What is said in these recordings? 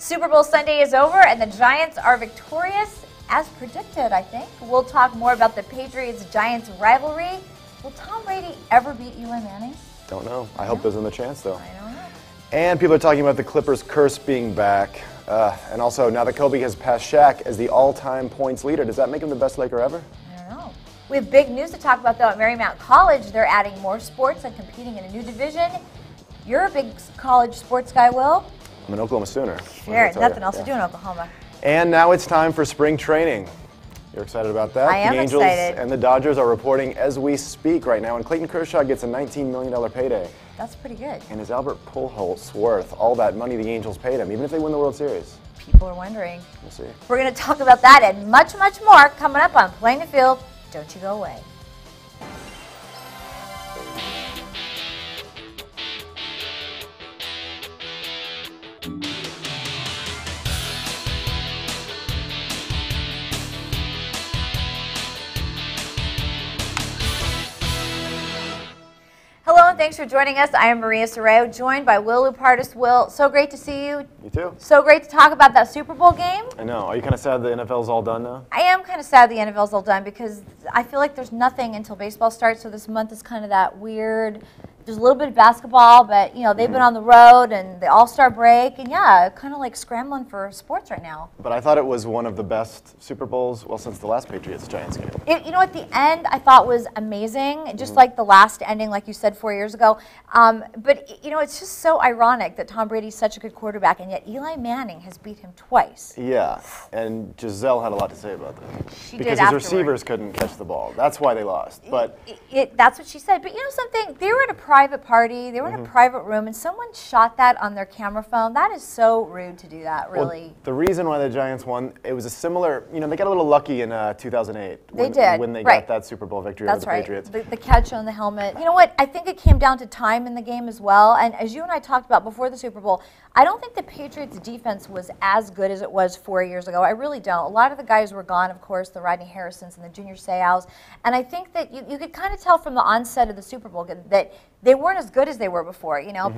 Super Bowl Sunday is over, and the Giants are victorious, as predicted, I think. We'll talk more about the Patriots-Giants rivalry. Will Tom Brady ever beat Eli Manning? Don't know. I hope there's a chance, though. I don't know. And people are talking about the Clippers' curse being back. And also, now that Kobe has passed Shaq as the all-time points leader, does that make him the best Laker ever? I don't know. We have big news to talk about, though, at Marymount College. They're adding more sports and competing in a new division. You're a big college sports guy, Will. I'm an Oklahoma Sooner. Sure, nothing else to do in Oklahoma. And now it's time for spring training. You're excited about that? I am excited. The Angels excited. and the Dodgers are reporting as we speak right now, and Clayton Kershaw gets a $19 million payday. That's pretty good. And is Albert Pujols worth all that money the Angels paid him, even if they win the World Series? People are wondering. We'll see. We're going to talk about that and much, much more coming up on Playing the Field. Don't you go away. Hello and thanks for joining us. I am Maria Sorreo, joined by Will Lupartis. Will, so great to see you. You too. So great to talk about that Super Bowl game. I know. Are you kind of sad the NFL's all done now? I am kind of sad the NFL's all done because I feel like there's nothing until baseball starts. So this month is kind of that weird. There's a little bit of basketball, but you know they've been on the road and the All-Star break, and yeah, kind of like scrambling for sports right now. But I thought it was one of the best Super Bowls, well, since the last Patriots-Giants game. You know, at the end, I thought was amazing, just like the last ending, like you said 4 years ago. But you know, it's just so ironic that Tom Brady's such a good quarterback, and yet Eli Manning has beat him twice. Yeah, and Giselle had a lot to say about that. She because did his afterward. receivers couldn't catch the ball. That's why they lost. But That's what she said. But you know something? They were at a private party. They were in a private room, and someone shot that on their camera phone. That is so rude to do that, really. Well, the reason why the Giants won, it was a similar, you know, they got a little lucky in 2008. They did. When they right. got that Super Bowl victory That's over the Patriots. The catch on the helmet. You know what? I think it came down to time in the game as well. And as you and I talked about before the Super Bowl, I don't think the Patriots' defense was as good as it was 4 years ago. I really don't. A lot of the guys were gone, of course, the Rodney Harrisons and the Junior Seaus. And I think that you could kind of tell from the onset of the Super Bowl that they weren't as good as they were before. You know,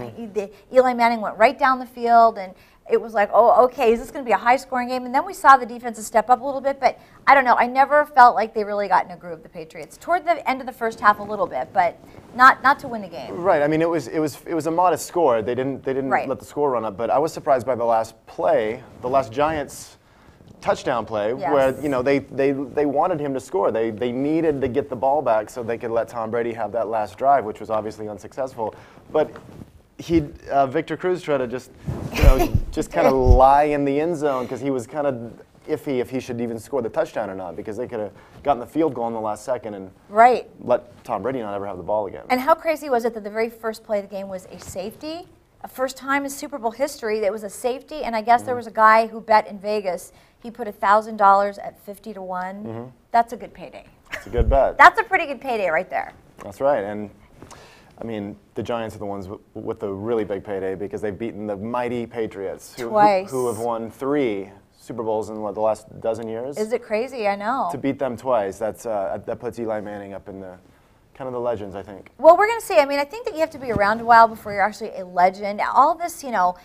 Eli Manning went right down the field, and it was like, oh, okay, is this going to be a high-scoring game? And then we saw the defenses step up a little bit, but I don't know. I never felt like they really got in a groove, the Patriots. Toward the end of the first half a little bit, but not to win the game. Right. I mean, it was a modest score. They didn't right. let the score run up. But I was surprised by the last play, the last Giants touchdown play, yes. where you know they wanted him to score. They needed to get the ball back so they could let Tom Brady have that last drive, which was obviously unsuccessful. But Victor Cruz tried to just kind of lie in the end zone because he was kind of iffy if he should even score the touchdown or not, because they could have gotten the field goal in the last second and right. let Tom Brady not ever have the ball again. And how crazy was it that the very first play of the game was a safety? A first time in Super Bowl history that was a safety, and I guess there was a guy who bet in Vegas. He put $1,000 at 50 to 1. That's a good payday. It's a good bet. That's a pretty good payday right there. That's right. And I mean, the Giants are the ones with the really big payday because they've beaten the mighty Patriots who have won 3 Super Bowls in the last dozen years. Is it crazy? I know. To beat them twice, that puts Eli Manning up in the kind of the legends, I think. Well, we're going to see. I mean, I think that you have to be around a while before you're actually a legend. All this, you know,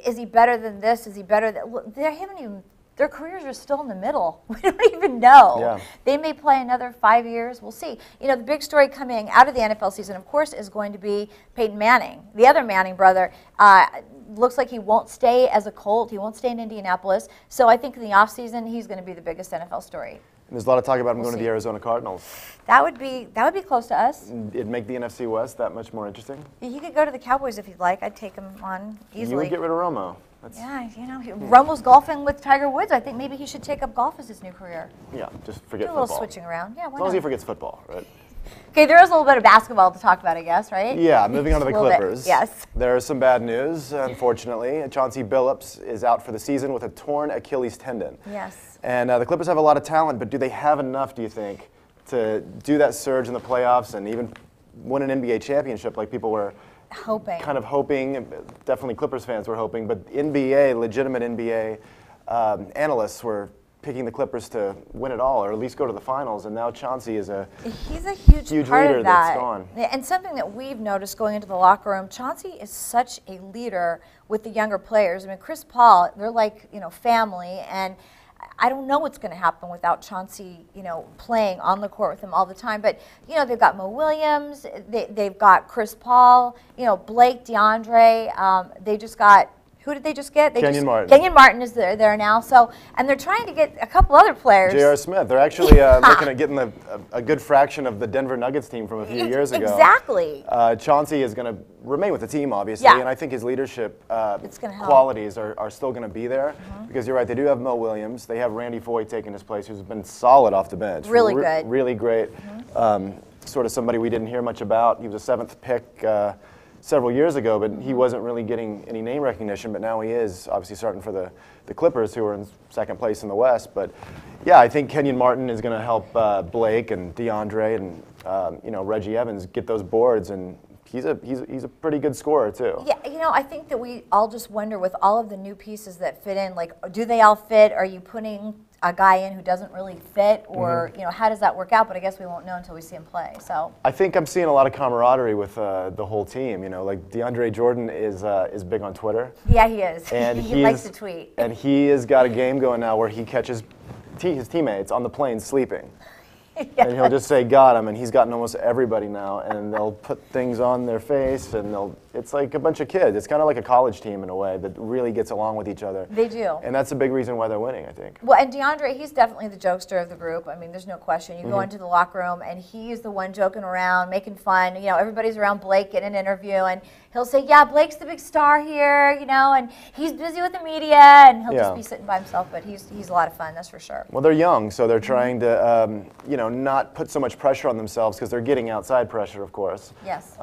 is he better than this? Is he better than... They haven't even... Their careers are still in the middle. We don't even know. Yeah. They may play another 5 years. We'll see. You know, the big story coming out of the NFL season, of course, is going to be Peyton Manning. The other Manning brother looks like he won't stay as a Colt. He won't stay in Indianapolis. So I think in the offseason, he's going to be the biggest NFL story. And there's a lot of talk about him going to the Arizona Cardinals. That would be close to us. It'd make the NFC West that much more interesting. He could go to the Cowboys if he'd like. I'd take him on easily. You would get rid of Romo. Yeah, you know, Romo's golfing with Tiger Woods. I think maybe he should take up golf as his new career. Yeah, just forget Do a football. little switching around. Yeah, why As long as not? he forgets football, right? Okay, there is a little bit of basketball to talk about, I guess, right? Yeah, moving on to the Clippers. Yes. There is some bad news, unfortunately. Chauncey Billups is out for the season with a torn Achilles tendon. Yes. And the Clippers have a lot of talent, but do they have enough, do you think, to do that surge in the playoffs and even win an NBA championship like people were kind of hoping? Definitely Clippers fans were hoping, but legitimate NBA analysts were picking the Clippers to win it all, or at least go to the finals. And now Chauncey is he's a huge part leader of that. that's gone. And something that we've noticed going into the locker room, Chauncey is such a leader with the younger players. I mean, Chris Paul, they're like, family, and I don't know what's going to happen without Chauncey, playing on the court with him all the time. But, they've got Mo Williams, they've got Chris Paul, Blake, DeAndre. They just got, who did they just get? Kenyon Martin. Kenyon Martin is there now. So, and they're trying to get a couple other players. J.R. Smith. They're actually looking at getting a good fraction of the Denver Nuggets team from a few years ago. Exactly. Chauncey is going to remain with the team, obviously, and I think his leadership qualities are still going to be there. Because you're right, they do have Mo Williams. They have Randy Foye taking his place, who's been solid off the bench. Really good. Really great. Sort of somebody we didn't hear much about. He was a 7th pick several years ago, but he wasn't really getting any name recognition, but now he is, obviously starting for the Clippers, who are in 2nd place in the West. But yeah, I think Kenyon Martin is going to help Blake and DeAndre and Reggie Evans get those boards, and he's a pretty good scorer too. Yeah, I think that we all just wonder, with all of the new pieces that fit in, like, do they all fit? Are you putting a guy in who doesn't really fit, or how does that work out? But I guess we won't know until we see him play. So I think I'm seeing a lot of camaraderie with the whole team. Like DeAndre Jordan is big on Twitter. Yeah, he is. And he likes to tweet. And he has got a game going now where he catches his teammates on the plane sleeping. And he'll just say, "Got him," and he's gotten almost everybody now, and they'll put things on their face, and it's like a bunch of kids. It's kind of like a college team in a way that really gets along with each other. They do. And that's a big reason why they're winning, I think. Well, and DeAndre, he's definitely the jokester of the group. I mean, there's no question. You go into the locker room, and he's the one joking around, making fun. Everybody's around Blake getting an interview, and he'll say, "Yeah, Blake's the big star here," and he's busy with the media, and he'll just be sitting by himself, but he's a lot of fun, that's for sure. Well, they're young, so they're trying to, not put so much pressure on themselves, because they're getting outside pressure, of course. Yes.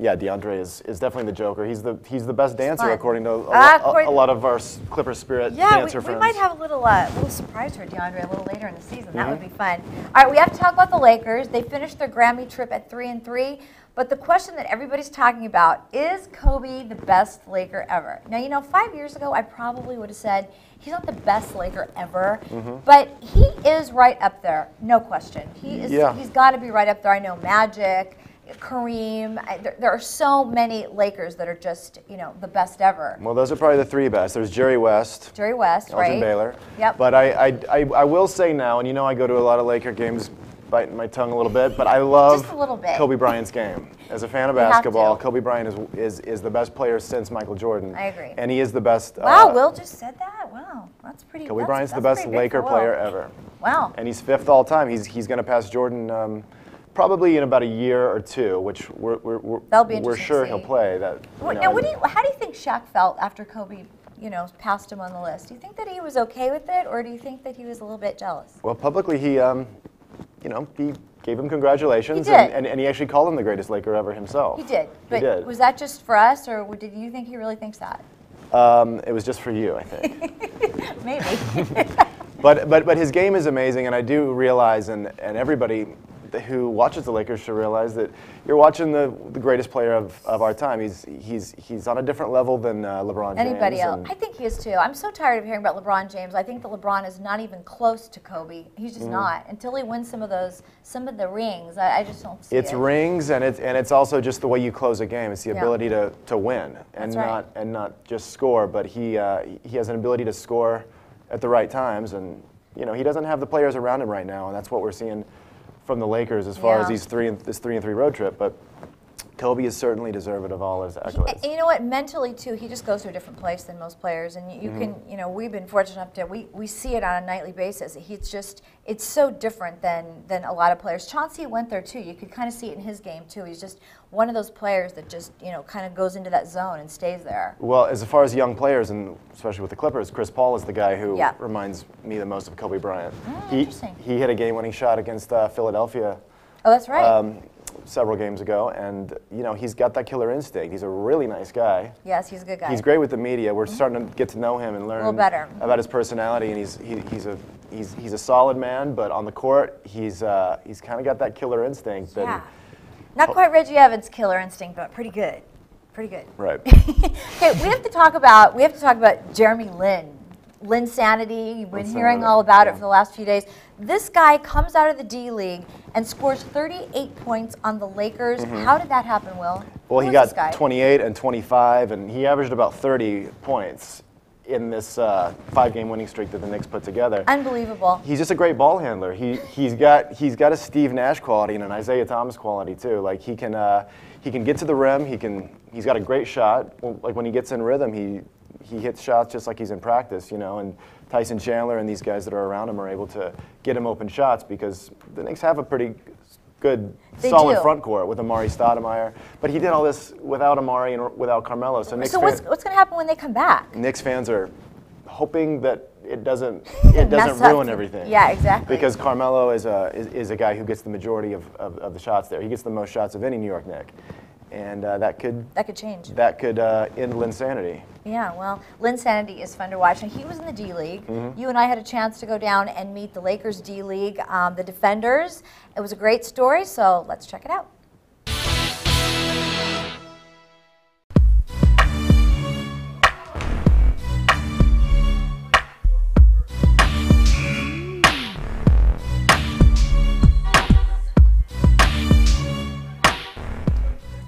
Yeah, DeAndre is definitely the joker. He's the best dancer, according to a lot of our Clipper Spirit dancer friends. We might have a little surprise for DeAndre a little later in the season. That would be fun. All right, we have to talk about the Lakers. They finished their Grammy trip at 3-3. But the question that everybody's talking about, is Kobe the best Laker ever? Now, 5 years ago, I probably would have said he's not the best Laker ever, but he is right up there, no question. He's got to be right up there. I know Magic, Kareem. There are so many Lakers that are just, the best ever. Well, those are probably the 3 best. There's Jerry West. Jerry West, right. Elgin Baylor. Yep. But I will say now, and I go to a lot of Laker games, biting my tongue a little bit, but I love just a little bit. Kobe Bryant's game. As a fan of basketball, Kobe Bryant is the best player since Michael Jordan. I agree. And he is the best. Wow, Will just said that? Wow, that's pretty. Kobe Bryant's the best Laker player ever. Wow. And he's 5th all time. He's going to pass Jordan probably in about a year or 2, which we're sure he'll play. Now, how do you think Shaq felt after Kobe, passed him on the list? Do you think that he was okay with it, or do you think that he was a little bit jealous? Well, publicly he he gave him congratulations, he did. And he actually called him the greatest Laker ever himself. He did. But he did. Was that just for us, or did you think he really thinks that? It was just for you, I think. Maybe. But his game is amazing, and I do realize, and everybody who watches the Lakers should realize that you're watching the greatest player of our time. He's on a different level than LeBron James. Anybody else? I think he is too. I'm so tired of hearing about LeBron James. I think that LeBron is not even close to Kobe. He's just not. Until he wins some of the rings, I just don't see it. It's rings, and it's also just the way you close a game. It's the ability to win and not just score. But he has an ability to score at the right times, and he doesn't have the players around him right now, and that's what we're seeing from the Lakers as far as this 3-3 road trip. But Kobe is certainly deserving of all his accolades. And you know what? Mentally, too, he just goes to a different place than most players. And you can, we've been fortunate enough to, we see it on a nightly basis. It's so different than a lot of players. Chauncey went there, too. You could kind of see it in his game, too. He's just one of those players that just, kind of goes into that zone and stays there. Well, as far as young players, and especially with the Clippers, Chris Paul is the guy who reminds me the most of Kobe Bryant. Interesting. He hit a game-winning shot against Philadelphia. Oh, that's right. Several games ago, and he's got that killer instinct. He's a really nice guy. Yes, he's a good guy. He's great with the media. We're starting to get to know him and learn about his personality, and he's a solid man. But on the court, he's kind of got that killer instinct. Yeah, not quite Reggie Evans' killer instinct, but pretty good. Pretty good. Right. Okay, we have to talk about Jeremy Lin. Linsanity, you've been hearing all about it for the last few days. This guy comes out of the D-League and scores 38 points on the Lakers. How did that happen, Will? Well, he got 28 and 25, and he averaged about 30 points in this 5-game winning streak that the Knicks put together. Unbelievable. He's just a great ball handler. He's got a Steve Nash quality and an Isaiah Thomas quality too. Like he can get to the rim. He's got a great shot. Like when he gets in rhythm, he hits shots just like he's in practice, you know. And Tyson Chandler and these guys that are around him are able to get him open shots because the Knicks have a pretty good, solid front court with Amari Stoudemire. But he did all this without Amari and without Carmelo. So what's going to happen when they come back? Knicks fans are hoping that it doesn't ruin everything. Yeah, exactly. Because Carmelo is a guy who gets the majority of the shots there. He gets the most shots of any New York Knick. And that could change. That could end Linsanity. Yeah, well, Linsanity is fun to watch. And he was in the D-League. You and I had a chance to go down and meet the Lakers D-League, the Defenders. It was a great story, so let's check it out.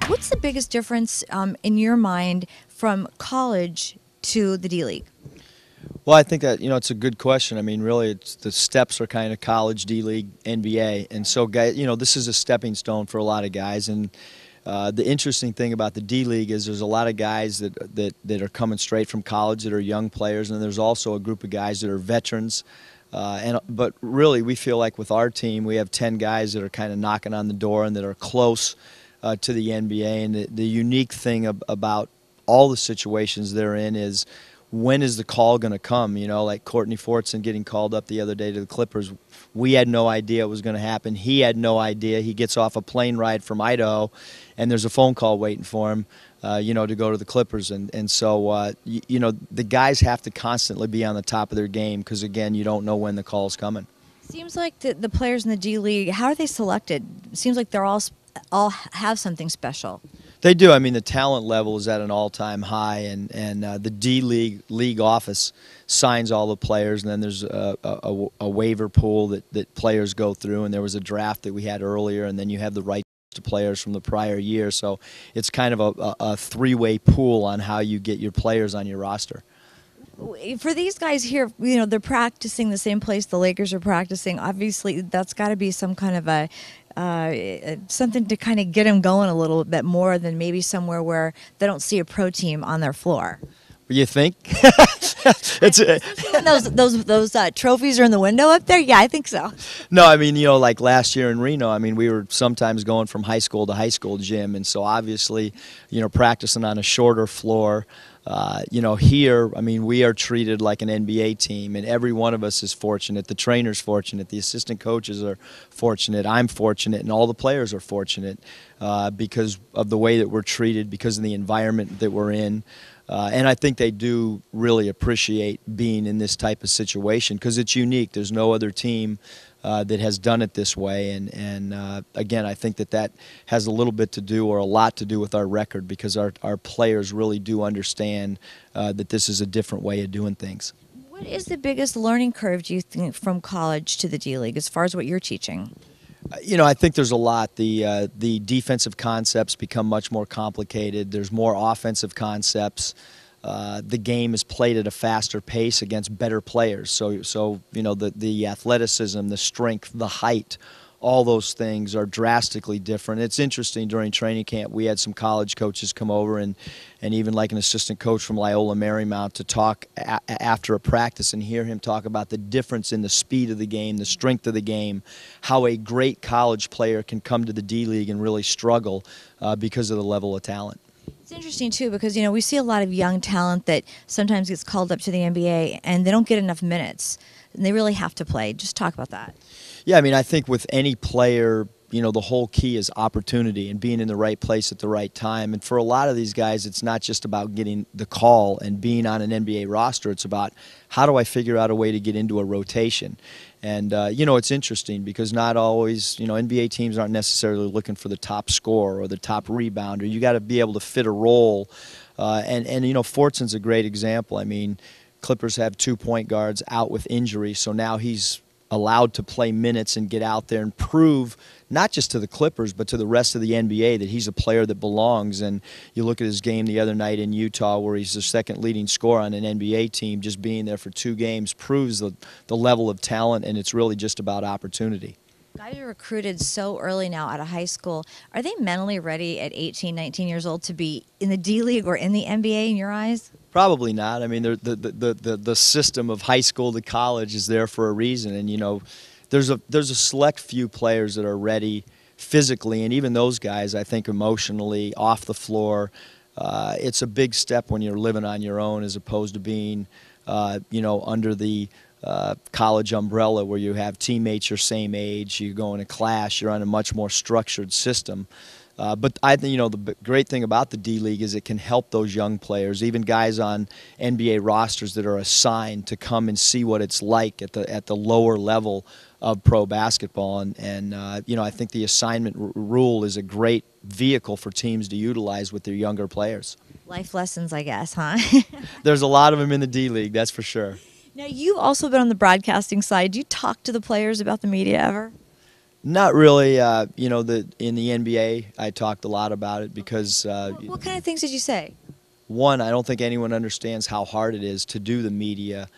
What's the biggest difference in your mind from college to the D-League? Well, I think that, it's a good question. I mean, really, the steps are kind of college, D-League, NBA. And so, guys, this is a stepping stone for a lot of guys. And the interesting thing about the D-League is there's a lot of guys that are coming straight from college that are young players. And there's also a group of guys that are veterans. But really, we feel like with our team, we have 10 guys that are kind of knocking on the door and that are close to the NBA. And the unique thing about all the situations they're in is when is the call going to come? Like Courtney Fortson getting called up the other day to the Clippers. We had no idea it was going to happen. He had no idea. He gets off a plane ride from Idaho, and there's a phone call waiting for him, to go to the Clippers. And so, the guys have to constantly be on the top of their game because, again, you don't know when the call's coming. Seems like the players in the D-League, how are they selected? Seems like they're all have something special. They do. I mean, the talent level is at an all-time high, and the D-League office signs all the players, and then there's a waiver pool that players go through, and there was a draft that we had earlier, and then you have the rights to players from the prior year. So it's kind of a three-way pool on how you get your players on your roster. For these guys here, they're practicing the same place the Lakers are practicing. Obviously, that's got to be some kind of a something to kind of get them going a little bit more than maybe somewhere where they don't see a pro team on their floor. You think? those trophies are in the window up there? Yeah, I think so. No, I mean, like last year in Reno, I mean, we were sometimes going from high school to high school gym, and so obviously, practicing on a shorter floor. Here, I mean, we are treated like an NBA team, and every one of us is fortunate. The trainer's fortunate. The assistant coaches are fortunate. I'm fortunate, and all the players are fortunate because of the way that we're treated, because of the environment that we're in. And I think they do really appreciate being in this type of situation because it's unique. There's no other team that has done it this way. And again, I think that has a little bit to do or a lot to do with our record because our players really do understand that this is a different way of doing things. What is the biggest learning curve, do you think, from college to the D-League as far as what you're teaching? I think there's a lot. The defensive concepts become much more complicated. There's more offensive concepts. The game is played at a faster pace against better players. So the athleticism, the strength, the height, all those things are drastically different. It's interesting, during training camp, we had some college coaches come over and even like an assistant coach from Loyola Marymount to talk after a practice and hear him talk about the difference in the speed of the game, the strength of the game, how a great college player can come to the D-League and really struggle because of the level of talent. It's interesting, too, because, we see a lot of young talent that sometimes gets called up to the NBA and they don't get enough minutes, and they really have to play. Just talk about that. Yeah, I mean, I think with any player, the whole key is opportunity and being in the right place at the right time. And for a lot of these guys, it's not just about getting the call and being on an NBA roster. It's about how do I figure out a way to get into a rotation. And, it's interesting because not always, NBA teams aren't necessarily looking for the top scorer or the top rebounder. You got to be able to fit a role. And Fortson's a great example. I mean, Clippers have 2 point guards out with injury, so now he's allowed to play minutes and get out there and prove not just to the Clippers but to the rest of the NBA that he's a player that belongs. And you look at his game the other night in Utah where he's the second leading scorer on an NBA team. Just being there for 2 games proves the level of talent, and it's really just about opportunity. Guys are recruited so early now out of high school. Are they mentally ready at 18, 19 years old to be in the D League or in the NBA in your eyes? Probably not. I mean, the system of high school to college is there for a reason, and you know, there's a select few players that are ready physically, and even those guys, I think, emotionally, off the floor. It's a big step when you're living on your own as opposed to being, you know, under the college umbrella where you have teammates your same age, you go in a class, you're on a much more structured system. But I think, you know, the great thing about the D League is it can help those young players, even guys on NBA rosters that are assigned to come and see what it's like at the lower level of pro basketball. And you know, I think the assignment rule is a great vehicle for teams to utilize with their younger players. Life lessons, I guess, huh? There's a lot of them in the D League, that's for sure. Now, you've also been on the broadcasting side. Do you talk to the players about the media ever? Not really. You know, in the NBA, I talked a lot about it because. What kind of things did you say? One, I don't think anyone understands how hard it is to do the media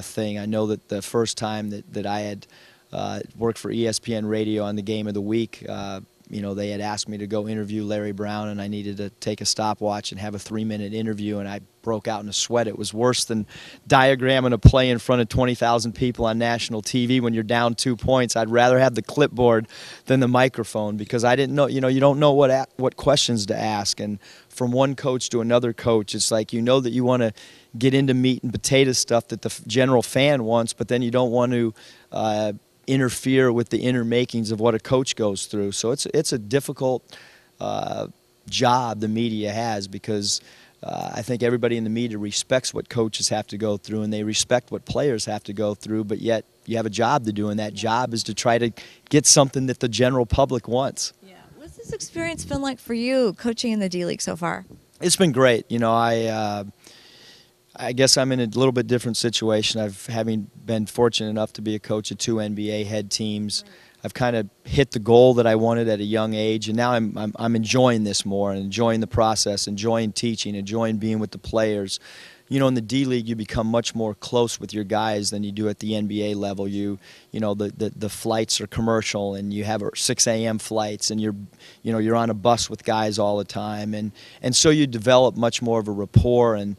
thing. I know that the first time that I had worked for ESPN Radio on the Game of the Week, you know, they had asked me to go interview Larry Brown, and I needed to take a stopwatch and have a 3-minute interview, and I broke out in a sweat. It was worse than diagramming a play in front of 20,000 people on national TV when you're down 2 points. I'd rather have the clipboard than the microphone because I didn't know, you know, you don't know what questions to ask. And from one coach to another coach, it's like you know that you want to get into meat and potato stuff that the general fan wants, but then you don't want to interfere with the inner makings of what a coach goes through. So it's a difficult job the media has because I think everybody in the media respects what coaches have to go through and they respect what players have to go through, but yet you have a job to do, and that job is to try to get something that the general public wants. Yeah. What's this experience been like for you coaching in the D League so far? It's been great. You know, I guess I'm in a little bit different situation. Having been fortunate enough to be a coach of 2 NBA head teams. Right. I've kind of hit the goal that I wanted at a young age, and now I'm enjoying this more and enjoying the process, enjoying teaching, enjoying being with the players. You know, in the D League, you become much more close with your guys than you do at the NBA level. You know, the flights are commercial, and you have 6 a.m. flights, and you're on a bus with guys all the time, and so you develop much more of a rapport and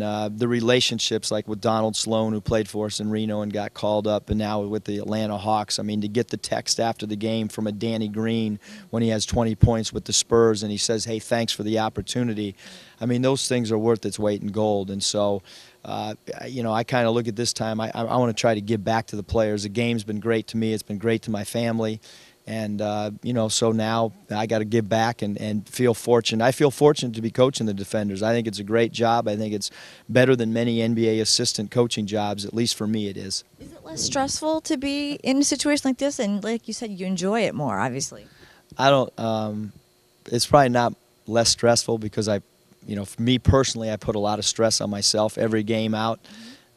the relationships, like with Donald Sloan, who played for us in Reno and got called up, and now with the Atlanta Hawks. I mean, to get the text after the game from a Danny Green when he has 20 points with the Spurs and he says, hey, thanks for the opportunity. I mean, those things are worth its weight in gold. And so, you know, I kind of look at this time, I want to try to give back to the players. The game's been great to me. It's been great to my family. And, you know, so now I got to give back and feel fortunate. I feel fortunate to be coaching the Defenders. I think it's a great job. I think it's better than many NBA assistant coaching jobs, at least for me it is. Is it less stressful to be in a situation like this? And like you said, you enjoy it more, obviously. I don't, it's probably not less stressful because you know, for me personally, I put a lot of stress on myself every game out.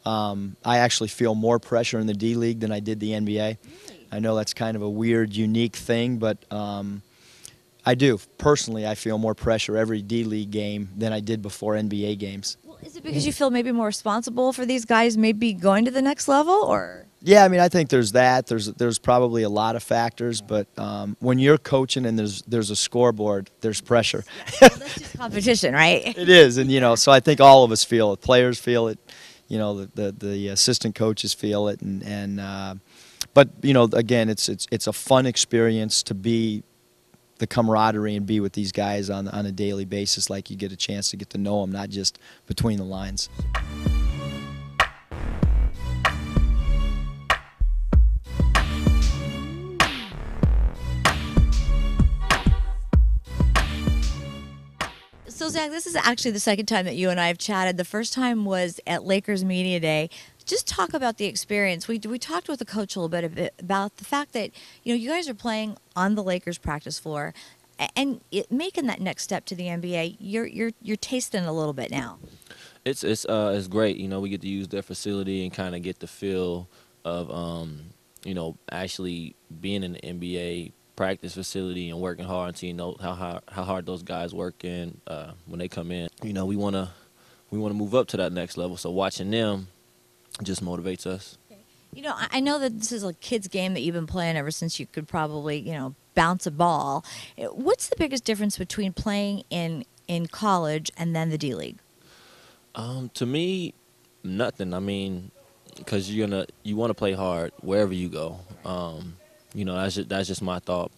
I actually feel more pressure in the D League than I did the NBA. Really? I know that's kind of a weird, unique thing, but I do. Personally, I feel more pressure every D-League game than I did before NBA games. Well, is it because you feel maybe more responsible for these guys maybe going to the next level, or? Yeah, I mean, I think there's that. There's probably a lot of factors, but when you're coaching and there's a scoreboard, there's pressure. Well, that's just competition, right? It is, and you know, so I think all of us feel it. Players feel it. You know, the assistant coaches feel it, but you know, again, it's a fun experience to be the camaraderie and be with these guys on a daily basis. Like you get a chance to get to know them, not just between the lines. So, Zach, this is actually the second time that you and I have chatted. The first time was at Lakers Media Day. Just talk about the experience. We talked with the coach a little bit about the fact that, you know, you guys are playing on the Lakers practice floor, and making that next step to the NBA. You're tasting a little bit now. It's great. You know, we get to use their facility and kind of get the feel of you know, actually being in the NBA practice facility and working hard, so you know how hard those guys work in when they come in. You know, we wanna move up to that next level. So watching them just motivates us. You know, I know that this is a kid's game that you've been playing ever since you could probably, bounce a ball. What's the biggest difference between playing in college and then the D League? To me, nothing. I mean, because you want to play hard wherever you go. You know, that's just my thought.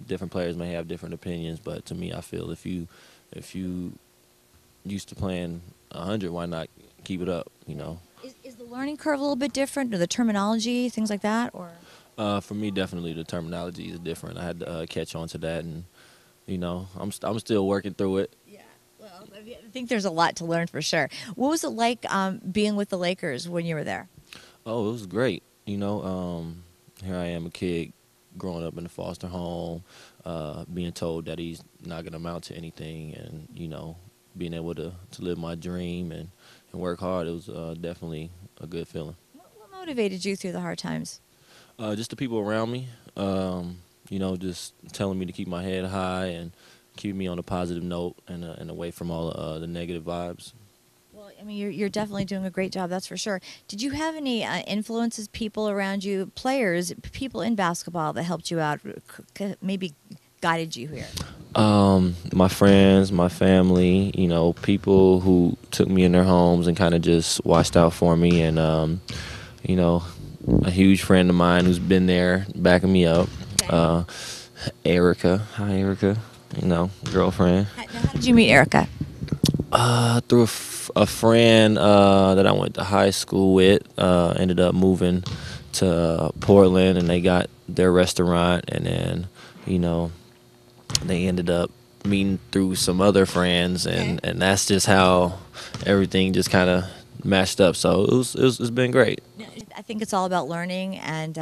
Different players may have different opinions, but to me, I feel if you used to playing 100, why not keep it up? You know. Is the learning curve a little bit different, or the terminology, things like that, or? For me, definitely the terminology is different. I had to catch on to that, and you know, I'm still working through it. Yeah, well, I think there's a lot to learn for sure. What was it like being with the Lakers when you were there? Oh, it was great. You know, here I am, a kid growing up in a foster home, being told that he's not gonna amount to anything, and you know, being able to live my dream and work hard. It was definitely a good feeling. What motivated you through the hard times? Just the people around me, you know, just telling me to keep my head high and keep me on a positive note and away from all the negative vibes. Well, I mean, you're definitely doing a great job, that's for sure. Did you have any influences, people around you, players, people in basketball that helped you out, maybe guided you here? My friends, my family, you know, people who took me in their homes and kind of just watched out for me, and you know, a huge friend of mine who's been there backing me up. Okay. Erica, hi Erica, you know, girlfriend. How did you meet Erica? Through a friend that I went to high school with. Ended up moving to Portland, and they got their restaurant, and then, you know, they ended up meeting through some other friends, and that's just how everything just kind of matched up. So it's been great. I think it's all about learning, and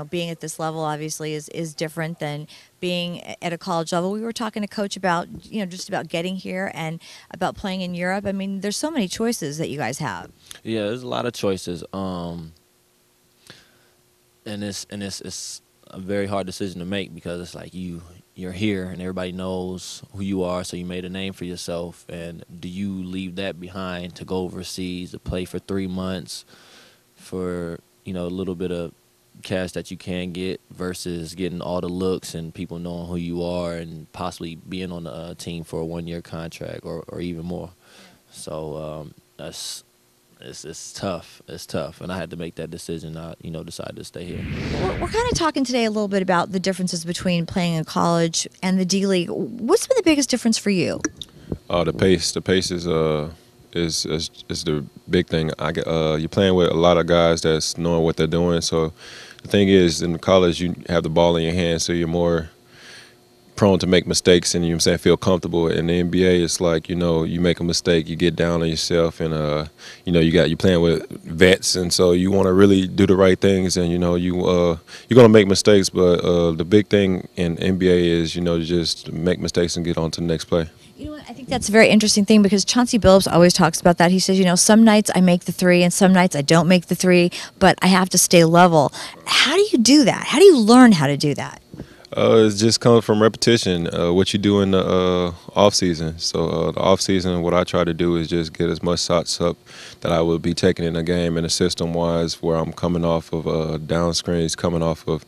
being at this level obviously is different than being at a college level. We were talking to Coach about just about getting here and about playing in Europe. I mean, there's so many choices that you guys have. Yeah, there's a lot of choices, and it's a very hard decision to make, because it's like you're here and everybody knows who you are, so you made a name for yourself, and do you leave that behind to go overseas to play for 3 months for, you know, a little bit of cash that you can get, versus getting all the looks and people knowing who you are and possibly being on the team for a 1-year contract or even more. So it's tough. It's tough, and I had to make that decision. I decided to stay here. We're kind of talking today a little bit about the differences between playing in college and the D League. What's been the biggest difference for you? The pace. The pace is the big thing. You're playing with a lot of guys that's knowing what they're doing. So the thing is, in college, you have the ball in your hand, so you're more prone to make mistakes, and feel comfortable. In the NBA, it's like, you make a mistake, you get down on yourself, and you're playing with vets, and so you want to really do the right things, and you're gonna make mistakes, but the big thing in NBA is just make mistakes and get on to the next play. You know what? I think that's a very interesting thing, because Chauncey Billups always talks about that. He says, some nights I make the three and some nights I don't make the three, but I have to stay level. How do you do that? How do you learn how to do that? It just comes from repetition, what you do in the off season. So the off season, what I try to do is just get as much shots up that I will be taking in a game, in a system wise, where I'm coming off of down screens, coming off of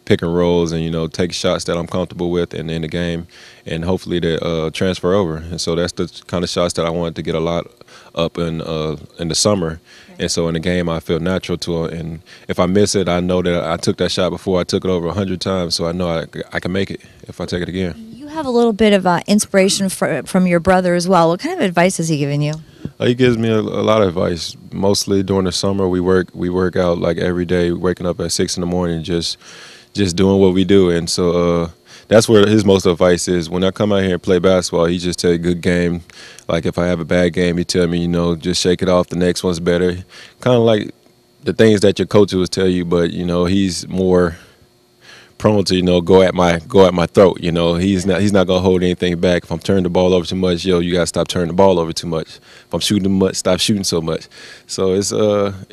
pick and rolls, and take shots that I'm comfortable with in the game, and hopefully they transfer over. And so that's the kind of shots that I wanted to get a lot up in the summer. And so in the game, I feel natural to it. And if I miss it, I know that I took that shot before. I took it over 100 times, so I know I can make it if I take it again. You have a little bit of inspiration from your brother as well. What kind of advice has he given you? He gives me a lot of advice. Mostly during the summer, we work out like every day, waking up at 6 in the morning, just doing what we do. And so that's where his most advice is. When I come out here and play basketball, he just tell you good game. Like if I have a bad game, he tell me, just shake it off. The next one's better. Kind of like the things that your coach would tell you, but he's more prone to, you know, go at my throat. You know, he's not gonna hold anything back. If I'm turning the ball over too much, yo, you gotta stop turning the ball over too much. If I'm shooting too much, stop shooting so much. So it's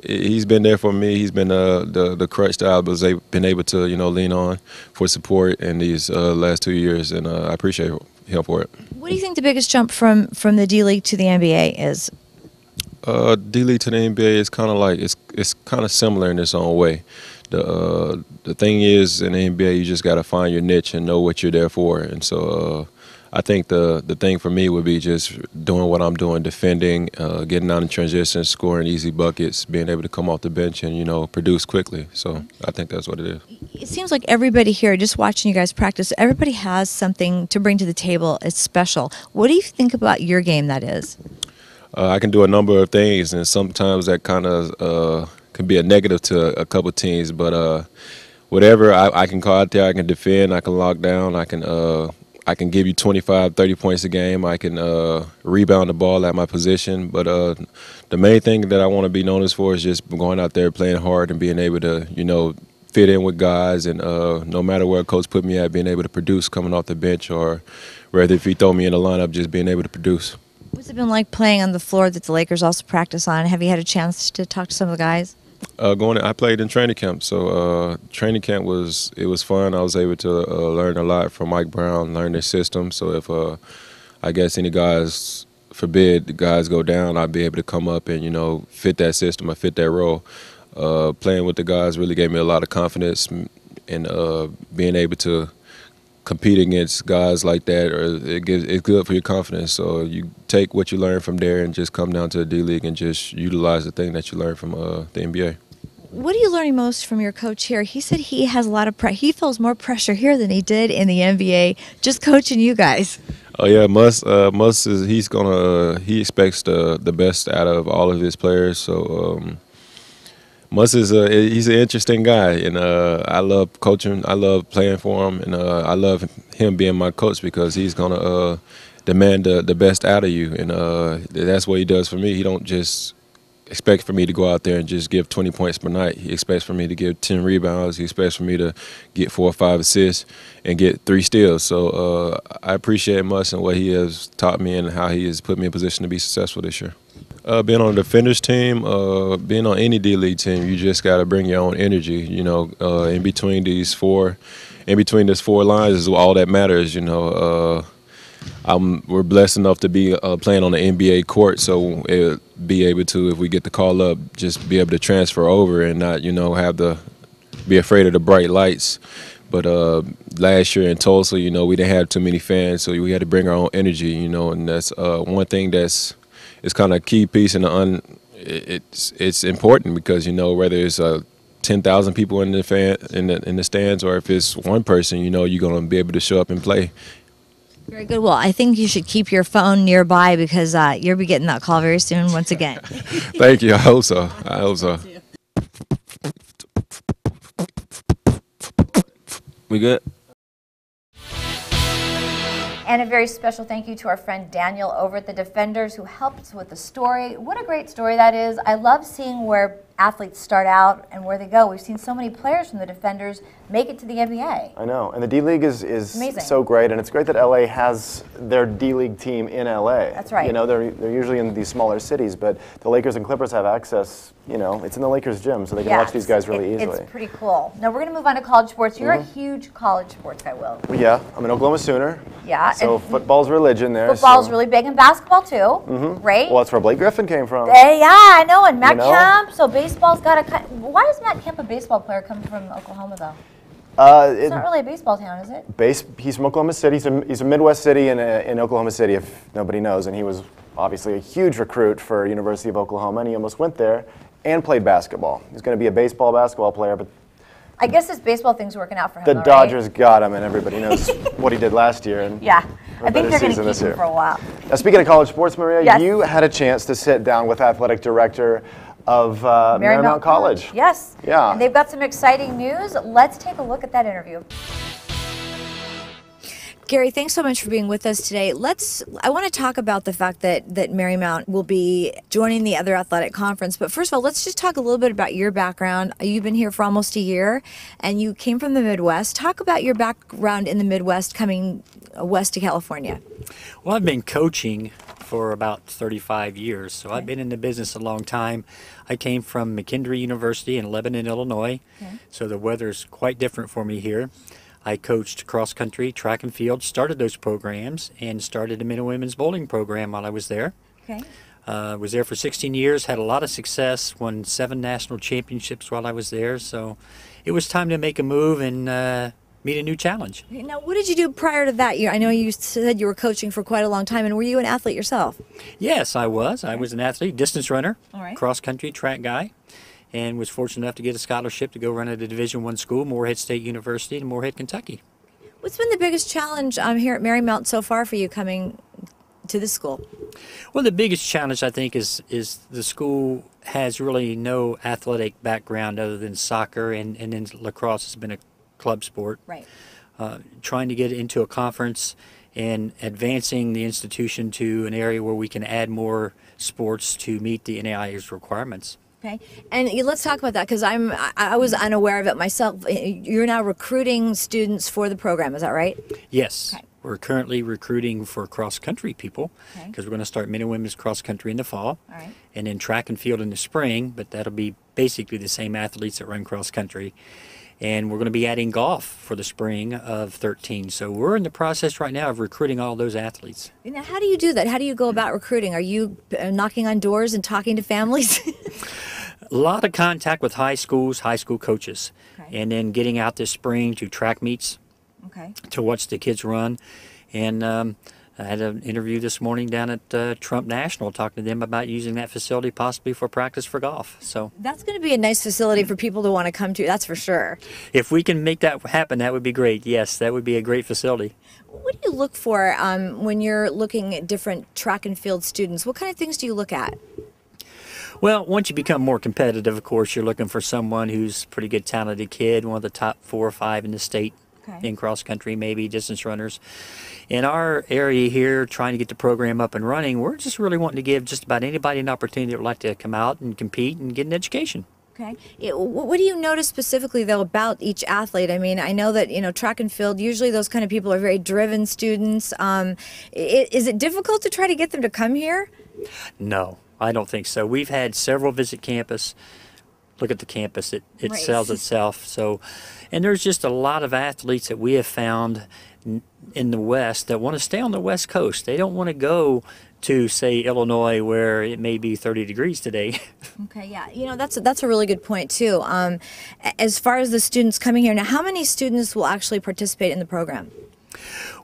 he's been there for me. He's been the crutch that I was been able to, you know, lean on for support in these last 2 years, and I appreciate him for it. What do you think the biggest jump from the D League to the NBA is? D League to the NBA is kind of like it's kind of similar in its own way. The thing is, in the NBA, you just got to find your niche and know what you're there for. And so I think the thing for me would be just doing what I'm doing, defending, getting out in transition, scoring easy buckets, being able to come off the bench and, you know, produce quickly. So I think that's what it is. It seems like everybody here, just watching you guys practice, everybody has something to bring to the table. It's special. What do you think about your game that is? I can do a number of things, and sometimes that kind of can be a negative to a couple teams. But whatever I can go out there, I can defend, I can lock down, I can give you 25, 30 points a game. I can rebound the ball at my position. But the main thing that I want to be known as for is just going out there, playing hard, and being able to, you know, fit in with guys. And no matter where a coach put me at, being able to produce coming off the bench, or rather if he throw me in the lineup, just being able to produce. What's it been like playing on the floor that the Lakers also practice on? Have you had a chance to talk to some of the guys? I played in training camp, so training camp was fun. I was able to learn a lot from Mike Brown, learn their system. So if I guess any guys, forbid the guys go down, I'd be able to come up and, you know, fit that system or fit that role. Playing with the guys really gave me a lot of confidence, and being able to compete against guys like that, or it's good for your confidence. So you take what you learn from there and just come down to the D League and just utilize the thing that you learned from the NBA. What are you learning most from your coach here? He said he has a lot of he feels more pressure here than he did in the NBA, just coaching you guys. Oh yeah, Muss is he expects the best out of all of his players. So Muss is he's an interesting guy, and I love coaching. I love playing for him, and I love him being my coach because he's gonna demand the best out of you, and that's what he does for me. He don't just expect for me to go out there and just give 20 points per night. He expects for me to give 10 rebounds. He expects for me to get 4 or 5 assists and get 3 steals. So I appreciate Muss and what he has taught me and how he has put me in position to be successful this year. Being on the Defenders team, being on any D-League team, you just got to bring your own energy. You know, in between these four lines is all that matters. You know, we're blessed enough to be playing on the NBA court, so be able to, if we get the call up, just be able to transfer over and not, you know, have to be afraid of the bright lights. But last year in Tulsa, you know, we didn't have too many fans, so we had to bring our own energy. You know, and that's one thing that's. It's kind of a key piece, and it's important because, you know, whether it's 10,000 people in the stands or if it's one person, you know, you're going to be able to show up and play. Very good. Well, I think you should keep your phone nearby because you'll be getting that call very soon once again. Thank you. I hope so. We good? And a very special thank you to our friend Daniel over at the Defenders who helped us with the story. What a great story that is. I love seeing where athletes start out and where they go. We've seen so many players from the Defenders make it to the NBA. I know, and the D-League is amazing. So great, and it's great that LA has their D-League team in LA. That's right. You know, they're usually in these smaller cities, but the Lakers and Clippers have access, you know, it's in the Lakers gym, so they can watch these guys really easily. It's pretty cool. Now we're going to move on to college sports. You're a huge college sports guy, Will. Yeah, I'm an Oklahoma Sooner. Yeah. So football's religion there. Football's really big, and basketball too, right? Well, that's where Blake Griffin came from. Yeah, I know, and Matt Kemp, so baseball's got a... Why is Matt Kemp a baseball player coming from Oklahoma, though? It's not really a baseball town, is it? He's from Oklahoma City. He's a Midwest city in Oklahoma City, if nobody knows, and he was obviously a huge recruit for University of Oklahoma, and he almost went there and played basketball. He's going to be a basketball player, but I guess this baseball thing's working out for him. The Dodgers got him, and everybody knows what he did last year. And yeah, I think they're going to keep him for a while. Now, speaking of college sports, Maria, yes. You had a chance to sit down with athletic director of Marymount College. Yes. Yeah. And they've got some exciting news. Let's take a look at that interview. Gary, thanks so much for being with us today. I want to talk about the fact that Marymount will be joining the other athletic conference. But first of all, let's just talk a little bit about your background. You've been here for almost a year, and you came from the Midwest. Talk about your background in the Midwest coming west to California. Well, I've been coaching for about 35 years, so I've been in the business a long time. I came from McKendree University in Lebanon, Illinois, so the weather's quite different for me here. I coached cross country, track and field, started those programs, and started a men and women's bowling program while I was there. Was there for 16 years, had a lot of success, won 7 national championships while I was there, so it was time to make a move and meet a new challenge. Now, what did you do prior to that year? I know you said you were coaching for quite a long time, and were you an athlete yourself? Yes, I was. I was an athlete, distance runner, cross country, track guy, and was fortunate enough to get a scholarship to go run at a Division I school, Morehead State University in Morehead, Kentucky. What's been the biggest challenge here at Marymount so far for you coming to this school? Well, the biggest challenge, I think, is the school has really no athletic background other than soccer, and then lacrosse has been a club sport. Right. Trying to get into a conference and advancing the institution to an area where we can add more sports to meet the NAIA's requirements. Okay, and let's talk about that because I was unaware of it myself. You're now recruiting students for the program, is that right? Yes. Okay. We're currently recruiting for cross-country people because we're going to start men and women's cross-country in the fall, and then track and field in the spring, but that'll be basically the same athletes that run cross-country. And we're going to be adding golf for the spring of 13. So we're in the process right now of recruiting all those athletes. Now, how do you do that? How do you go about recruiting? Are you knocking on doors and talking to families? A lot of contact with high schools, high school coaches, and then getting out this spring to track meets to watch the kids run. And I had an interview this morning down at Trump National talking to them about using that facility possibly for practice for golf. So that's going to be a nice facility for people to want to come to, that's for sure. If we can make that happen, that would be great. Yes, that would be a great facility. What do you look for when you're looking at different track and field students? What kind of things do you look at? Well, once you become more competitive, of course, you're looking for someone who's a pretty good, talented kid, one of the top 4 or 5 in the state in cross country, maybe distance runners. In our area here, trying to get the program up and running, we're just really wanting to give just about anybody an opportunity that would like to come out and compete and get an education. Okay. What do you notice specifically, though, about each athlete? I mean, I know that, track and field, usually those kind of people are very driven students. Is it difficult to try to get them to come here? No, I don't think so. We've had several visit campus. Look at the campus. It sells itself. So, and there's just a lot of athletes that we have found in the West that want to stay on the West Coast. They don't want to go to, say, Illinois, where it may be 30 degrees today. Okay, yeah. That's a really good point, too. As far as the students coming here, now, how many students will actually participate in the program?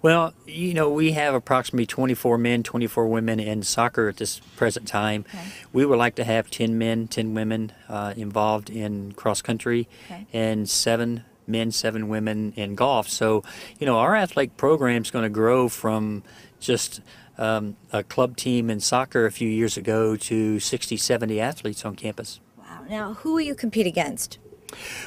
Well, we have approximately 24 men, 24 women in soccer at this present time. We would like to have 10 men, 10 women involved in cross country and 7 men, 7 women in golf. So, our athletic program is going to grow from just a club team in soccer a few years ago to 60, 70 athletes on campus. Wow. Now, who will you compete against?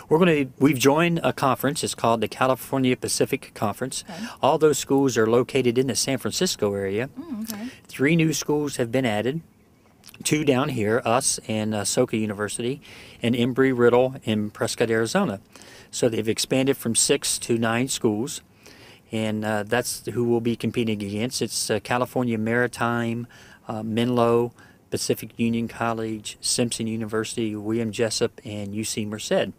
We've joined a conference. It's called the California Pacific Conference. All those schools are located in the San Francisco area. 3 new schools have been added. 2 down here, us and Soka University, and Embry-Riddle in Prescott, Arizona. So they've expanded from 6 to 9 schools, and that's who we'll be competing against. It's California Maritime, Menlo, Pacific Union College, Simpson University, William Jessup, and UC Merced,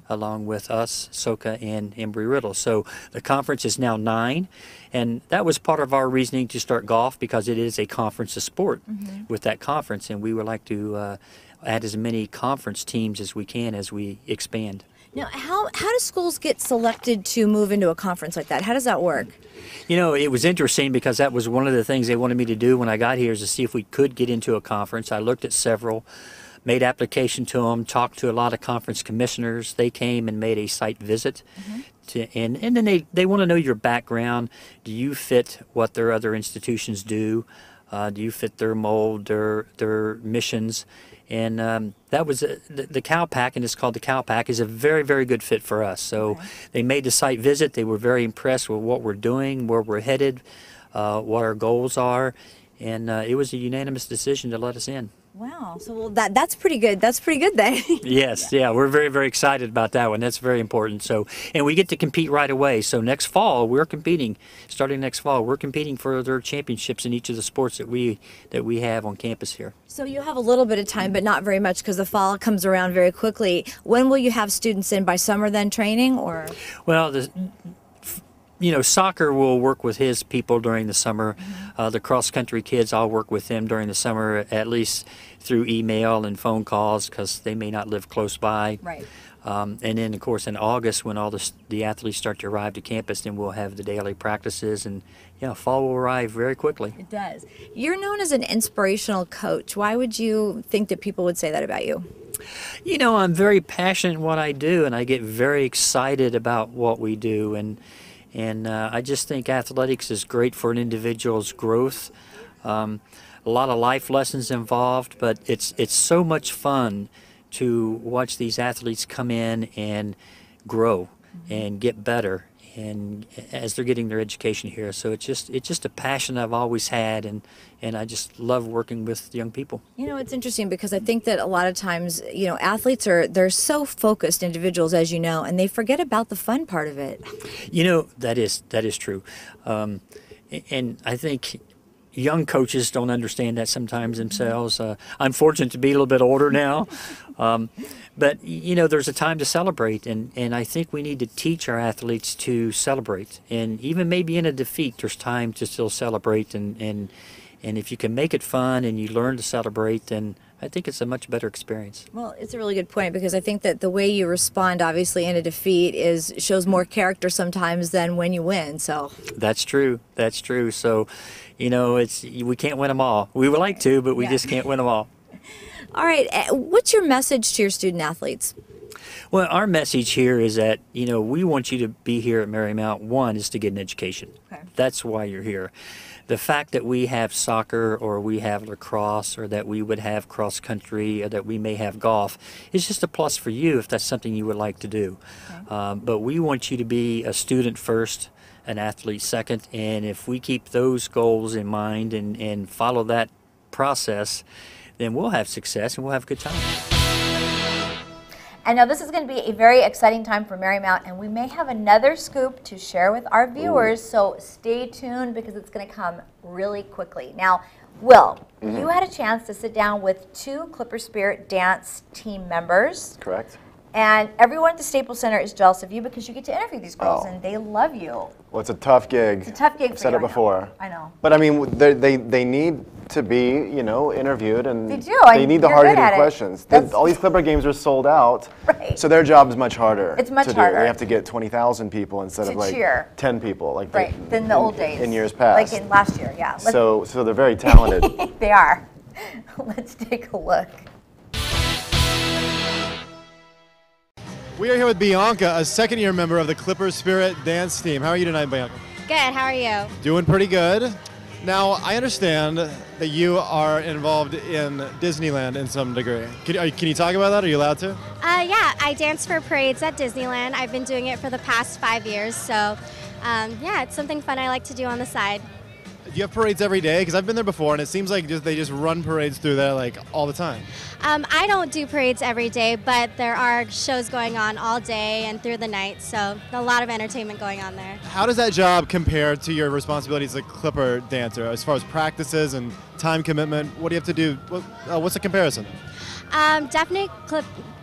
along with us, Soka, and Embry-Riddle. So the conference is now 9, and that was part of our reasoning to start golf because it is a conference of sport with that conference, and we would like to add as many conference teams as we can as we expand. Now, how do schools get selected to move into a conference like that? How does that work? It was interesting because that was one of the things they wanted me to do when I got here is to see if we could get into a conference. I looked at several, made application to them, talked to a lot of conference commissioners. They came and made a site visit. And then they want to know your background. Do you fit what their other institutions do? Do you fit their mold, their missions? And that was the Cow Pack, and it's called the Cow Pack, is a very, very good fit for us. So they made the site visit. They were very impressed with what we're doing, where we're headed, what our goals are, and it was a unanimous decision to let us in. Wow. So well, that's pretty good. That's pretty good then. Yes, yeah, we're very, very excited about that one. That's very important. So, and we get to compete right away. So next fall, we're competing. Starting next fall, we're competing for their championships in each of the sports that we have on campus here. So you have a little bit of time, but not very much because the fall comes around very quickly. When will you have students in? By summer then training, or? Well, soccer will work with his people during the summer. The cross-country kids, I'll work with them during the summer, at least through email and phone calls, because they may not live close by. Right. And then, of course, in August, when all the athletes start to arrive to campus, then we'll have the daily practices, and fall will arrive very quickly. It does. You're known as an inspirational coach. Why would you think that people would say that about you? I'm very passionate in what I do, and I get very excited about what we do, and I just think athletics is great for an individual's growth. A lot of life lessons involved, but it's so much fun to watch these athletes come in and grow and get better, and as they're getting their education here. So it's just a passion I've always had, and I just love working with young people. It's interesting because I think that a lot of times, athletes they're so focused individuals, as you know, and they forget about the fun part of it. That is true. And I think young coaches don't understand that sometimes themselves. I'm fortunate to be a little bit older now. But, there's a time to celebrate, and I think we need to teach our athletes to celebrate. And even maybe in a defeat, there's time to still celebrate. And if you can make it fun and you learn to celebrate, then I think it's a much better experience. Well, it's a really good point, because I think that the way you respond, obviously, in a defeat shows more character sometimes than when you win. So that's true. That's true. So, we can't win them all. We would like to, but we just can't win them all. All right. What's your message to your student athletes? Well, our message here is that, we want you to be here at Marymount. One is to get an education. Okay. That's why you're here. The fact that we have soccer, or we have lacrosse, or that we would have cross country, or that we may have golf is just a plus for you if that's something you would like to do. Okay. But we want you to be a student first, an athlete second, and if we keep those goals in mind and follow that process, then we'll have success and we'll have a good time. And now this is going to be a very exciting time for Marymount, and we may have another scoop to share with our viewers, so stay tuned because it's going to come really quickly. Now, Will, you had a chance to sit down with 2 Clipper Spirit dance team members. Correct. And everyone at the Staples Center is jealous of you because you get to interview these girls, and they love you. Well, it's a tough gig. It's a tough gig. I've said it before. I know. But I mean, they need to be, interviewed, and they do. They need the hard-hitting questions. All these Clipper games are sold out, right? So their job is much harder. It's much harder. They have to get 20,000 people instead of like cheer. 10 people, like than the old days. In years past. Like in last year, yeah. So they're very talented. They are. Let's take a look. We are here with Bianca, a second-year member of the Clipper Spirit dance team. How are you tonight, Bianca? Good, how are you? Doing pretty good. Now, I understand that you are involved in Disneyland in some degree. Can you talk about that? Are you allowed to? Yeah, I dance for parades at Disneyland. I've been doing it for the past 5 years, so yeah, it's something fun I like to do on the side. Do you have parades every day? Because I've been there before, and it seems like they just run parades through there like all the time. I don't do parades every day, but there are shows going on all day and through the night, so a lot of entertainment going on there. How does that job compare to your responsibilities as a Clipper dancer, as far as practices and time commitment? What do you have to do? What's the comparison? Definitely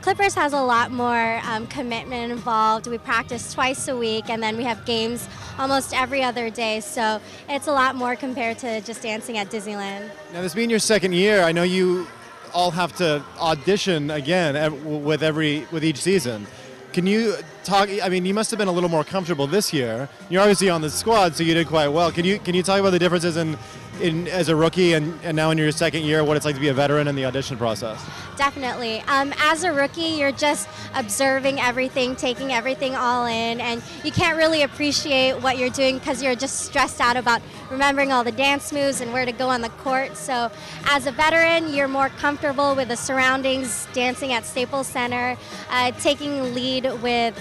Clippers has a lot more commitment involved. We practice twice a week, and then we have games almost every other day, so it's a lot more compared to just dancing at Disneyland. Now, this being your second year, I know you all have to audition again with each season. Can you talk? I mean, you must have been a little more comfortable this year. You're obviously on the squad, so you did quite well. Can you talk about the differences in as a rookie and now in your second year, what it's like to be a veteran in the audition process? Definitely. As a rookie, you're just observing everything, taking everything all in, and you can't really appreciate what you're doing because you're just stressed out about remembering all the dance moves and where to go on the court. So as a veteran, you're more comfortable with the surroundings, dancing at Staples Center, taking lead with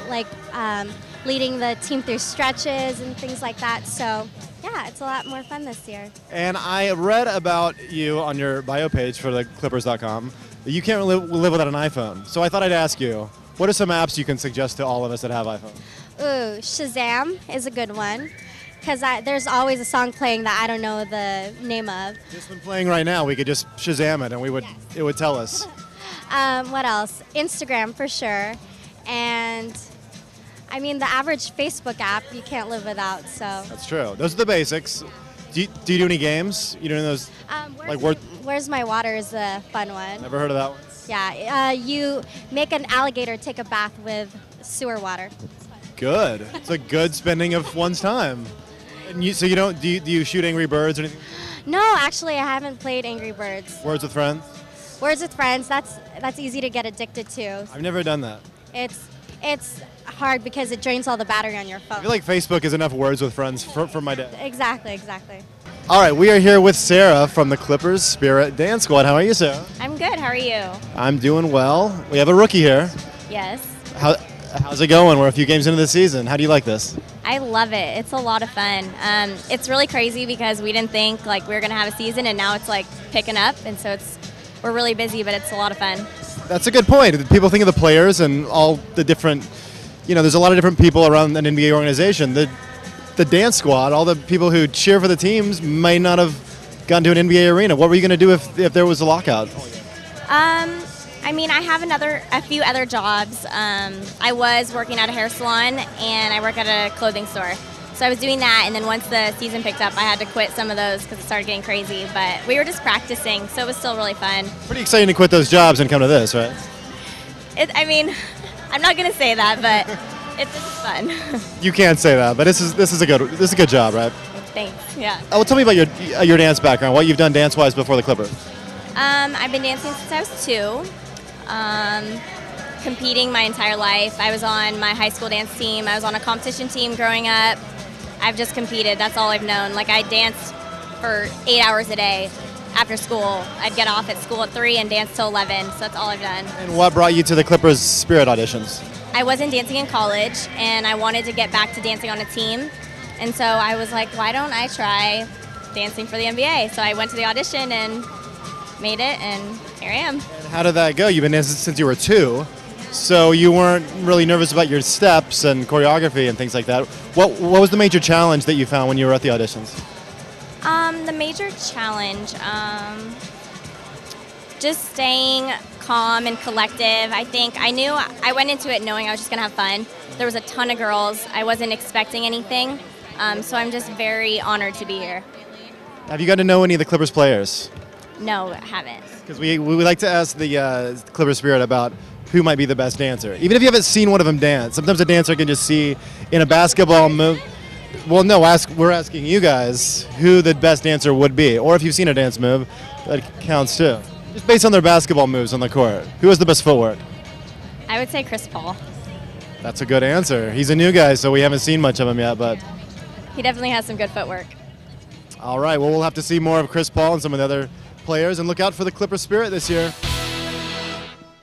leading the team through stretches and things like that. So yeah, it's a lot more fun this year. And I read about you on your bio page for the Clippers.com. You can't live without an iPhone. So I thought I'd ask you, what are some apps you can suggest to all of us that have iPhones? Ooh, Shazam is a good one because there's always a song playing that I don't know the name of. This one playing right now, we could just Shazam it and it would tell us. What else? Instagram for sure. And I mean, the average Facebook app you can't live without, so. That's true. Those are the basics. Do you do any games? You doing those? Where's My Water is a fun one. Never heard of that one. Yeah, you make an alligator take a bath with sewer water. Good. It's a good spending of one's time. And so you don't, do you shoot Angry Birds or anything? No, actually, I haven't played Angry Birds. Words with Friends? Words with Friends, that's easy to get addicted to. I've never done that. It's hard because it drains all the battery on your phone. I feel like Facebook is enough Words with Friends for my day. Exactly. All right, we are here with Sarah from the Clippers Spirit Dance Squad. How are you, Sarah? I'm good. How are you? I'm doing well. We have a rookie here. Yes. How's it going? We're a few games into the season. How do you like this? I love it. It's a lot of fun. It's really crazy because we didn't think we were going to have a season, and now it's picking up, and so we're really busy, but it's a lot of fun. That's a good point. People think of the players and all the different, there's a lot of different people around an NBA organization. The dance squad, all the people who cheer for the teams may not have gone to an NBA arena. What were you going to do if there was a lockout? I mean, I have a few other jobs. I was working at a hair salon, and I work at a clothing store. So I was doing that, and then once the season picked up, I had to quit some of those because it started getting crazy. But we were just practicing, so it was still really fun. Pretty exciting to quit those jobs and come to this, right? I'm not going to say that, but it's just fun. You can't say that, but this is a good job, right? Thanks. Yeah. Well, tell me about your dance background. What you've done dance-wise before the Clippers? I've been dancing since I was 2. Competing my entire life. I was on my high school dance team. I was on a competition team growing up. I've just competed. That's all I've known. I danced for 8 hours a day after school. I'd get off at school at 3 and dance till 11. So that's all I've done. And what brought you to the Clippers Spirit auditions? I wasn't dancing in college, and I wanted to get back to dancing on a team. And so I was like, why don't I try dancing for the NBA? So I went to the audition and made it, and here I am. And how did that go? You've been dancing since you were 2, so you weren't really nervous about your steps and choreography and things like that. What was the major challenge that you found when you were at the auditions? The major challenge, just staying calm and collective. I think I went into it knowing I was just gonna have fun. There was a ton of girls. I wasn't expecting anything, so I'm just very honored to be here. Have you got to know any of the Clippers players? No, I haven't. Because we like to ask the Clippers Spirit about who might be the best dancer. Even if you haven't seen one of them dance, sometimes a dancer can just see in a basketball move. Well, no, we're asking you guys who the best dancer would be, or if you've seen a dance move, that counts too. Just based on their basketball moves on the court, who has the best footwork? I would say Chris Paul. That's a good answer. He's a new guy, so we haven't seen much of him yet, but He definitely has some good footwork. all right. Well, we'll have to see more of Chris Paul and some of the other players, and look out for the Clippers Spirit this year.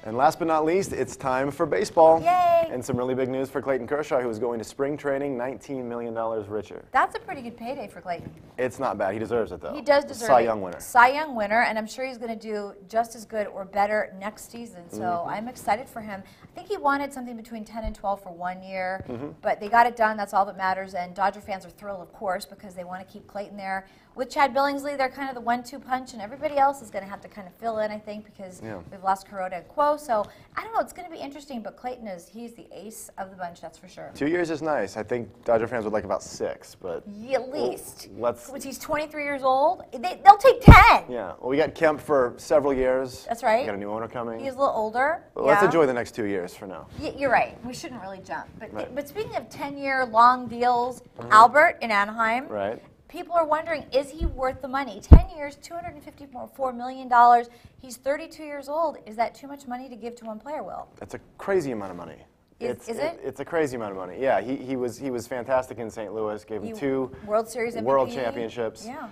And last but not least, it's time for baseball. Yay! And some really big news for Clayton Kershaw, who is going to spring training $19 million richer. That's a pretty good payday for Clayton. It's not bad. He deserves it, though. He does deserve Cy it. Young winner. Cy Young winner, and I'm sure he's going to do just as good or better next season. So I'm excited for him. I think he wanted something between 10 and 12 for 1 year, but they got it done. That's all that matters. And Dodger fans are thrilled, of course, because they want to keep Clayton there. With Chad Billingsley, they're kind of the 1-2 punch, and everybody else is going to have to kind of fill in, I think, because we've lost Kuroda and Quo. So I don't know. It's going to be interesting, but Clayton he's the ace of the bunch, that's for sure. 2 years is nice. I think Dodger fans would like about 6, but At least. let's. He's 23 years old. They'll take 10. Yeah. Well, we got Kemp for several years. That's right. We got a new owner coming. He's a little older. But let's enjoy the next 2 years for now. You're right. We shouldn't really jump. But Right. but speaking of 10-year long deals, Albert in Anaheim. Right. people are wondering, is he worth the money? 10 years, $254 million. He's 32 years old. Is that too much money to give to one player, Will? That's a crazy amount of money. Is it? It's a crazy amount of money. Yeah, he was fantastic in St. Louis. Gave him 2 World Series MVP. World Championships. Yeah.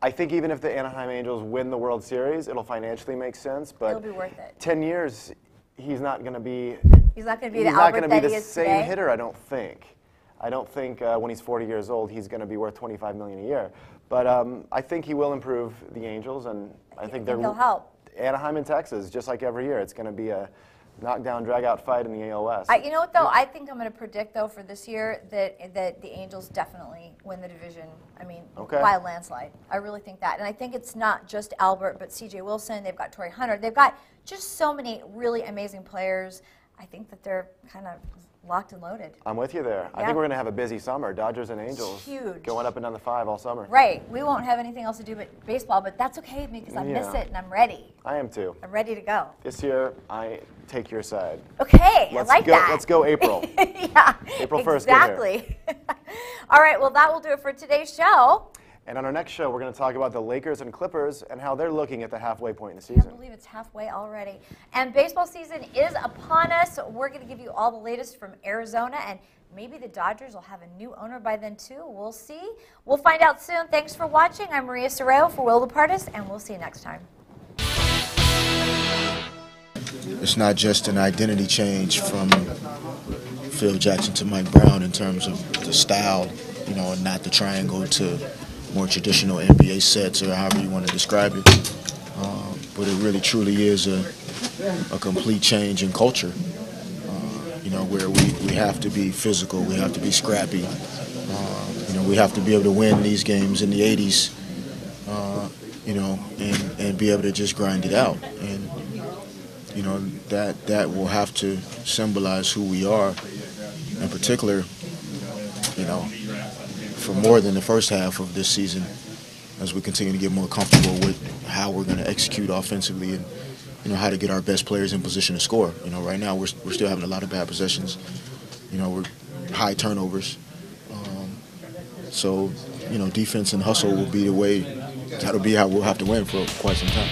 I think even if the Anaheim Angels win the World Series, it'll financially make sense. But it'll be worth it. 10 years, he's not going to be. He's not going to be the Albert that he is same today. hitter. I don't think. I don't think when he's 40 years old, he's going to be worth $25 million a year. But I think he will improve the Angels, and I think they'll help. Anaheim and Texas, just like every year, it's going to be a knockdown, drag-out fight in the AL West. You know what, though? I think I'm going to predict, though, for this year that the Angels definitely win the division. I mean, by a landslide. I really think that. And I think it's not just Albert, but C.J. Wilson. They've got Torrey Hunter. They've got just so many really amazing players. I think that they're kind of locked and loaded. I'm with you there. Yeah. I think we're going to have a busy summer. Dodgers and Angels. Huge. Going up and down the 5 all summer. Right. We won't have anything else to do but baseball, but that's okay because I miss it and I'm ready. I am too. I'm ready to go. This year, I take your side. Okay, I like that. Let's go April. Yeah. April 1st. Exactly. All right, well, that will do it for today's show. And on our next show, we're going to talk about the Lakers and Clippers and how they're looking at the halfway point in the I season. can't believe it's halfway already. And baseball season is upon us. We're going to give you all the latest from Arizona, and maybe the Dodgers will have a new owner by then, too. We'll see. We'll find out soon. Thanks for watching. I'm Maria Sorrell for Will DePartis, and we'll see you next time. It's not just an identity change from Phil Jackson to Mike Brown in terms of the style, you know, and not the triangle to more traditional NBA sets or however you want to describe it. But it really truly is a complete change in culture, you know, where we have to be physical, we have to be scrappy, you know, we have to be able to win these games in the 80s, you know, and be able to just grind it out. And, you know, that will have to symbolize who we are, in particular, you know, for more than the first half of this season, as we continue to get more comfortable with how we're going to execute offensively and, you know, how to get our best players in position to score. You know, right now we're still having a lot of bad possessions. You know, we're high turnovers. So, you know, defense and hustle will be the way. That'll be how we'll have to win for quite some time.